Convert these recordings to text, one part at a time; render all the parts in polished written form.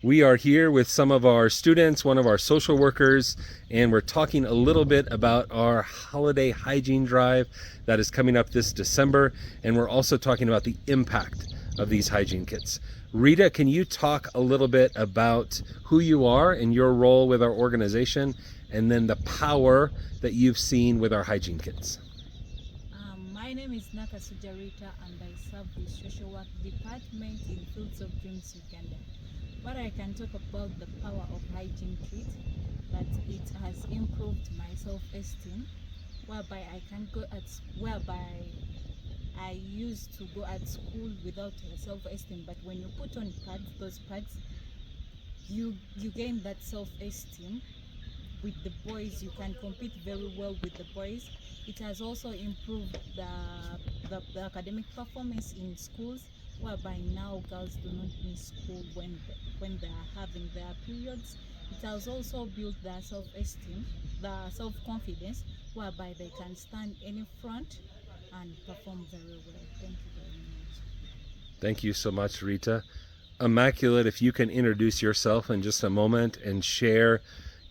We are here with some of our students, one of our social workers, and we're talking a little bit about our holiday hygiene drive that is coming up this December, and we're also talking about the impact of these hygiene kits. Rita, can you talk a little bit about who you are and your role with our organization, and then the power that you've seen with our hygiene kits? My name is Nakasujja Ritah, and I serve the social work department in Fields of Dreams Uganda. What I can talk about the power of hygiene kit, that it has improved my self-esteem, whereby I used to go at school without self-esteem, but when you put on pads, those pads, you gain that self-esteem. With the boys, you can compete very well with the boys. It has also improved the academic performance in schools, whereby now girls do not miss school when they are having their periods. It has also built their self-esteem, their self-confidence, whereby they can stand any front and perform very well. Thank you very much. Thank you so much, Rita. Immaculate, if you can introduce yourself in just a moment and share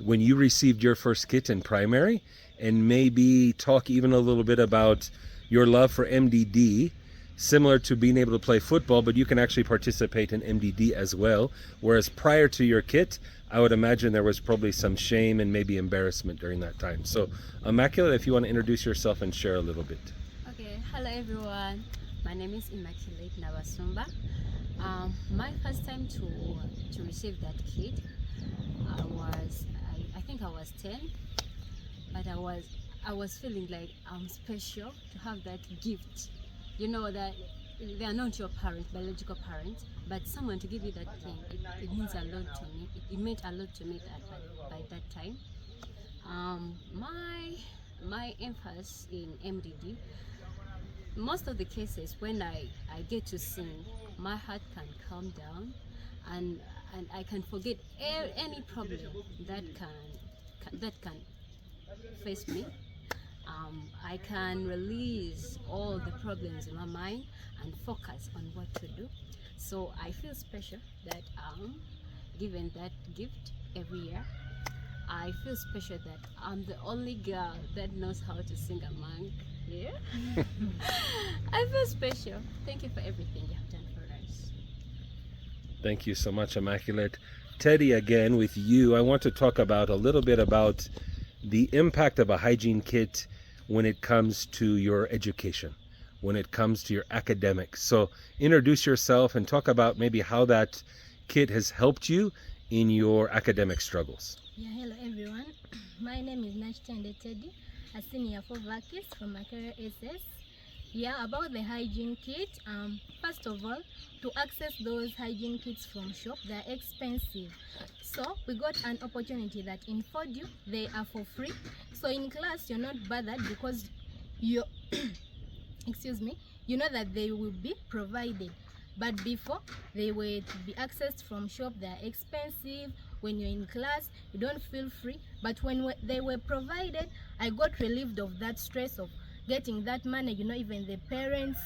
when you received your first kit in primary, and maybe talk even a little bit about your love for MDD, similar to being able to play football, but you can actually participate in MDD as well. Whereas prior to your kit, I would imagine there was probably some shame and maybe embarrassment during that time. So Immaculate, if you want to introduce yourself and share a little bit. Okay, hello everyone. My name is Immaculate Nabasumba. My first time to receive that kit, I think I was 10, but I was feeling like I'm special to have that gift. You know that they are not your parents, biological parents, but someone to give you that thing, it means a lot to me. It meant a lot to me by that time. My emphasis in MDD, most of the cases when I get to sing, my heart can calm down, and I can forget any problem that can face me. I can release all the problems in my mind and focus on what to do. So I feel special that I'm given that gift every year. I feel special that I'm the only girl that knows how to sing among here. I feel special. Thank you for everything you have done for us. Thank you so much, Immaculate. Teddy, again with you, I want to talk about a little bit about the impact of a hygiene kit when it comes to your education, when it comes to your academics. So introduce yourself and talk about maybe how that kit has helped you in your academic struggles. Yeah, hello everyone. My name is Nakasujja Ritah, a senior for Vakis from Makere SS. Yeah, about the hygiene kit, first of all, to access those hygiene kits from shop, they're expensive. So we got an opportunity that in FoDU, they are for free. So in class, you're not bothered because you excuse me, you know that they will be provided. But before, they were to be accessed from shop, they're expensive. When you're in class, you don't feel free. But when they were provided, I got relieved of that stress of getting that money. You know, even the parents'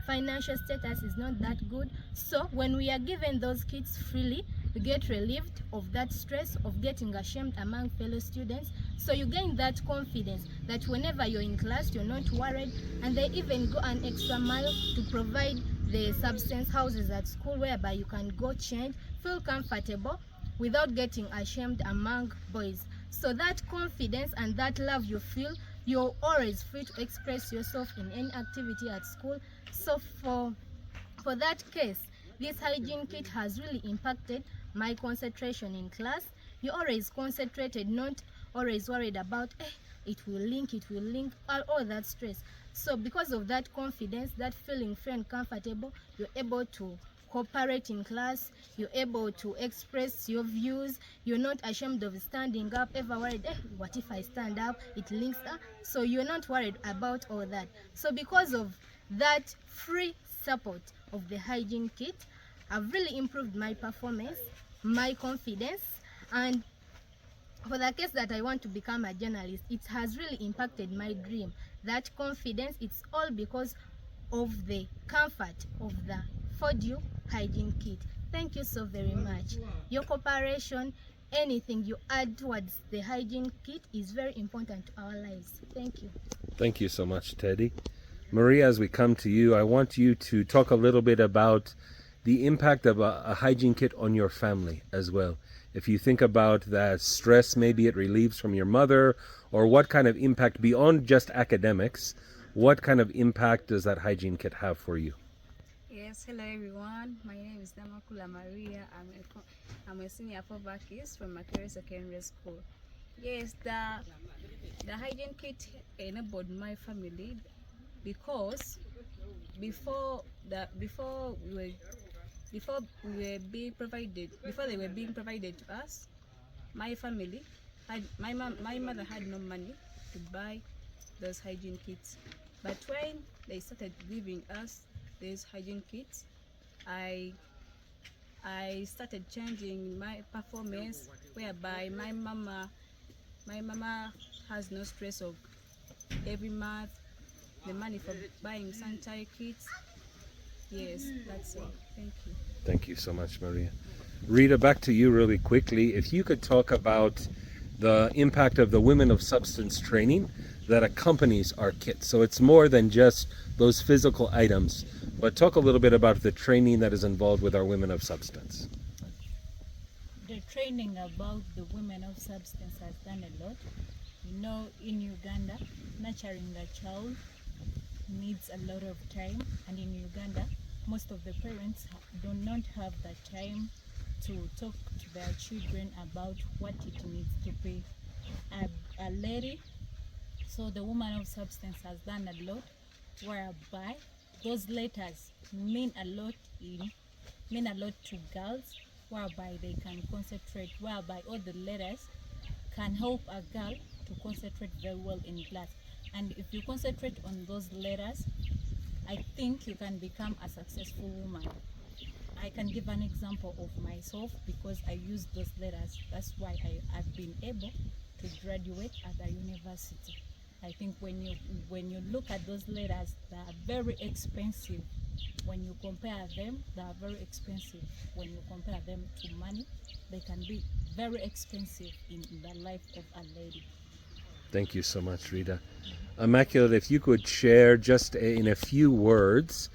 financial status is not that good. So when we are given those kits freely, you get relieved of that stress of getting ashamed among fellow students. So you gain that confidence that whenever you're in class, you're not worried. And they even go an extra mile to provide the substance houses at school, whereby you can go change, feel comfortable without getting ashamed among boys. So that confidence and that love you feel, you're always free to express yourself in any activity at school. So for that case, this hygiene kit has really impacted my concentration in class. You're always concentrated, not always worried about it will link, all that stress. So because of that confidence, that feeling free and comfortable, you're able to cooperate in class, you're able to express your views, you're not ashamed of standing up, ever worried, what if I stand up, it links up. So you're not worried about all that. So because of that free support of the hygiene kit, I've really improved my performance, my confidence, and for the case that I want to become a journalist, it has really impacted my dream. That confidence, it's all because of the comfort of the FoDU hygiene kit. Thank you so very much. Your cooperation, anything you add towards the hygiene kit is very important to our lives. Thank you. Thank you so much, Teddy. Maria, as we come to you, I want you to talk a little bit about the impact of a hygiene kit on your family as well. If you think about that stress maybe it relieves from your mother, or what kind of impact beyond just academics, what kind of impact does that hygiene kit have for you? Yes, hello everyone. My name is Nakasujja Maria. I'm a senior for Vakis from Makere Secondary School. Yes, the hygiene kit enabled my family because before they were being provided to us, my family had my mother had no money to buy those hygiene kits. But when they started giving us these hygiene kits, I started changing my performance, whereby my mama has no stress of every month the money for buying sanitary kits. Yes, that's all. Thank you. Thank you so much, Maria. Rita, back to you really quickly. If you could talk about the impact of the Women of Substance training that accompanies our kit. So it's more than just those physical items, but talk a little bit about the training that is involved with our Women of Substance. The training about the women of substance has done a lot. You know, in Uganda, nurturing a child needs a lot of time, and in Uganda, most of the parents do not have the time to talk to their children about what it needs to be a lady. So the woman of substance has done a lot, whereby those letters mean a lot to girls, whereby they can concentrate, whereby all the letters can help a girl to concentrate very well in class. And if you concentrate on those letters, I think you can become a successful woman. I can give an example of myself because I use those letters. That's why I've been able to graduate at a university. I think when you look at those letters, they are very expensive. When you compare them, they are very expensive. When you compare them to money, they can be very expensive in the life of a lady. Thank you so much, Rita. Immaculate, if you could share just in a few words,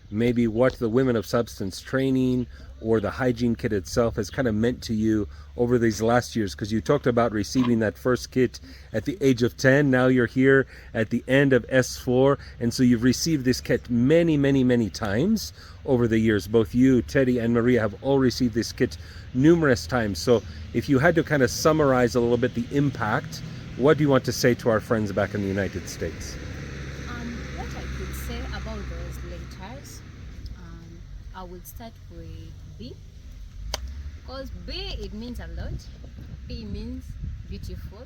maybe what the Women of Substance training or the hygiene kit itself has kind of meant to you over these last years, because you talked about receiving that first kit at the age of 10. Now you're here at the end of S4, and so you've received this kit many, many, many times over the years. Both you, Teddy, and Maria have all received this kit numerous times. So if you had to kind of summarize a little bit the impact, what do you want to say to our friends back in the United States? What I could say about those letters, I would start with B, because B, it means a lot. B means beautiful.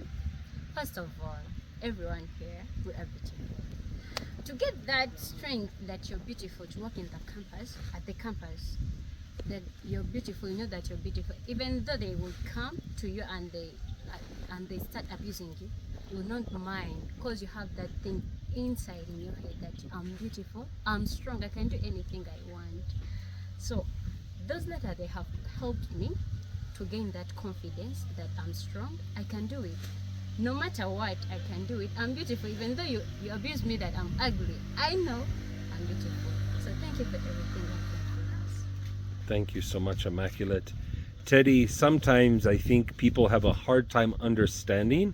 First of all, everyone here, we are beautiful. To get that strength that you're beautiful, to work in the campus, at the campus, that you're beautiful, you know that you're beautiful, even though they will come to you and they start abusing you, you will not mind, because you have that thing inside in your head that I'm beautiful, I'm strong, I can do anything I want. So those letters, they have helped me to gain that confidence that I'm strong, I can do it. No matter what, I can do it. I'm beautiful, even though you abuse me that I'm ugly, I know I'm beautiful. So thank you for everything that you us. Thank you so much, Immaculate. Teddy, sometimes I think people have a hard time understanding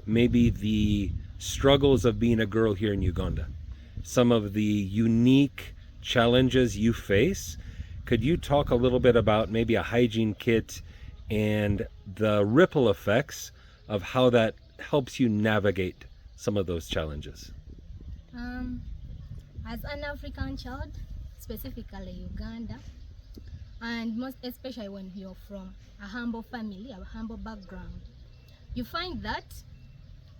maybe the struggles of being a girl here in Uganda. Some of the unique challenges you face. Could you talk a little bit about maybe a hygiene kit and the ripple effects of how that helps you navigate some of those challenges? As an African child, specifically Uganda, and most especially when you're from a humble family, a humble background, you find that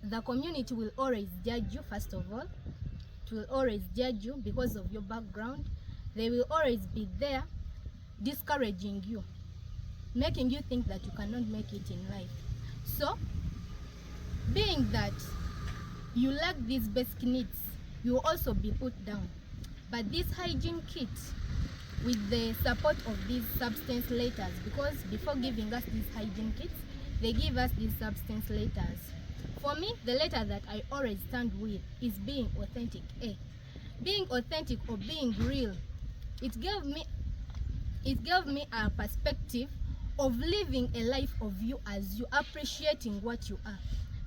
the community will always judge you. First of all, it will always judge you because of your background. They will always be there discouraging you, making you think that you cannot make it in life. So, being that you lack these basic needs, you will also be put down. But this hygiene kit with the support of these substance letters, because before giving us these hygiene kits, they give us these substance letters. For me, the letter that I always stand with is being authentic. Being authentic or being real. It gave me a perspective of living a life of you as you, appreciating what you are,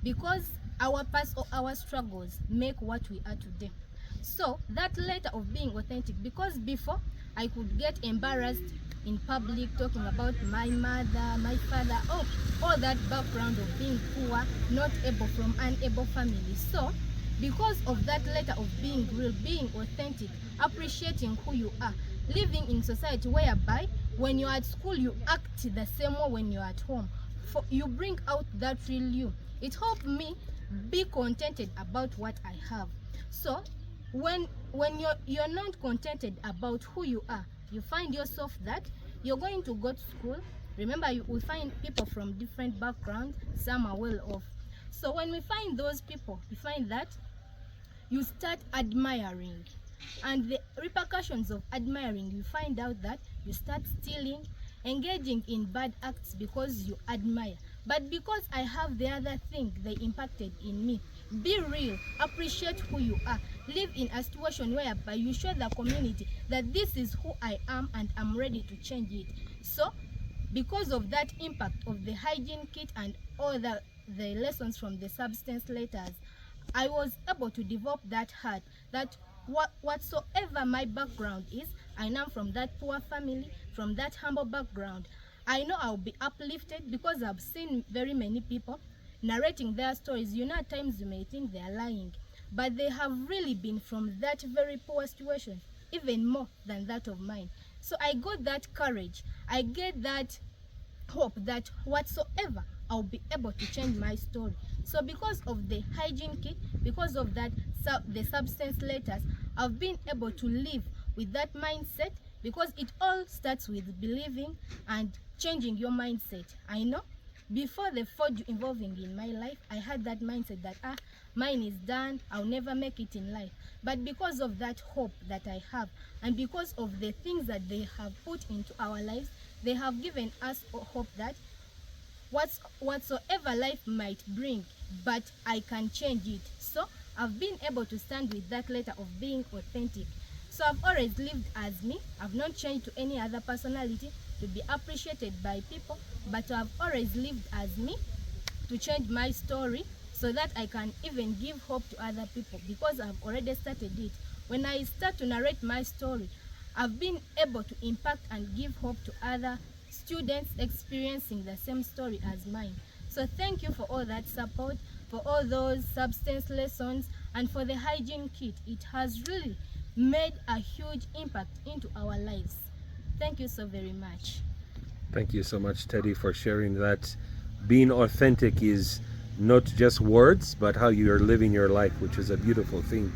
because our past or our struggles make what we are today. So that letter of being authentic, because before I could get embarrassed in public talking about my mother, my father, all that background of being poor, not able, from unable family. So because of that letter of being real, being authentic, appreciating who you are, living in society whereby when you're at school you act the same way when you're at home. You bring out that real you. It helped me be contented about what I have. So when you're not contented about who you are, you find yourself that you're going to go to school. Remember, you will find people from different backgrounds, some are well off. So when we find those people, you find that you start admiring, and the repercussions of admiring, you find out that you start stealing, engaging in bad acts because you admire. But because I have the other thing they impacted in me, be real, appreciate who you are, live in a situation whereby you show the community that this is who I am and I'm ready to change it. So because of that impact of the hygiene kit and all the lessons from the substance letters, I was able to develop that heart that whatsoever my background is, I am from that poor family, from that humble background, I know I'll be uplifted, because I've seen very many people narrating their stories. You know, at times you may think they are lying, but they have really been from that very poor situation, even more than that of mine. So I got that courage, I get that hope that whatsoever, I'll be able to change my story. So because of the hygiene kit, because of that, the substance letters, I've been able to live with that mindset, because it all starts with believing and changing your mindset. I know before the FoDU involving in my life, I had that mindset that mine is done, I'll never make it in life. But because of that hope that I have, and because of the things that they have put into our lives, they have given us hope that whatsoever life might bring, but I can change it. So I've been able to stand with that letter of being authentic. So I've always lived as me. I've not changed to any other personality to be appreciated by people, but I've always lived as me to change my story so that I can even give hope to other people, because I've already started it. When I start to narrate my story, I've been able to impact and give hope to other students experiencing the same story as mine. So thank you for all that support, for all those substance lessons, and for the hygiene kit. It has really made a huge impact into our lives. Thank you so very much. Thank you so much, Teddy, for sharing that. Being authentic is not just words, but how you are living your life, which is a beautiful thing.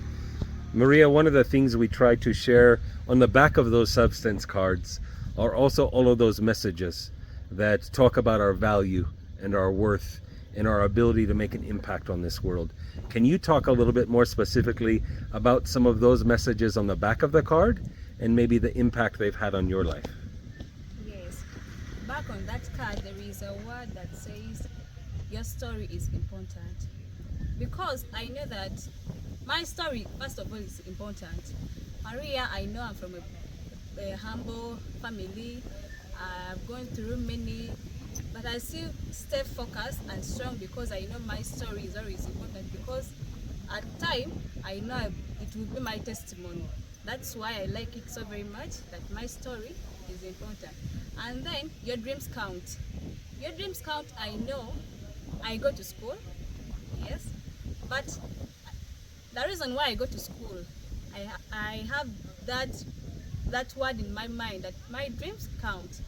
Maria, one of the things we try to share on the back of those substance cards are also all of those messages that talk about our value and our worth and our ability to make an impact on this world. Can you talk a little bit more specifically about some of those messages on the back of the card and maybe the impact they've had on your life? Yes. Back on that card, there is a word that says, your story is important. Because I know that my story, first of all, is important. Maria, I know I'm from a humble family. I've gone through many, but I still stay focused and strong because I know my story is always important, because at time I know it will be my testimony. That's why I like it so very much, that my story is important. And then your dreams count. Your dreams count, I know I go to school, yes, but the reason why I go to school, I have that word in my mind that my dreams count.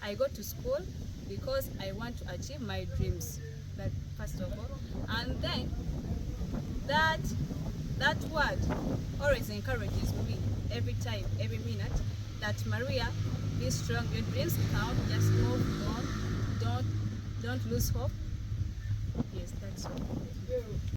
I go to school because I want to achieve my dreams, that first of all. And then that word always encourages me every time, every minute, that Maria, be strong, your dreams count, just move on, don't lose hope. Yes, that's all.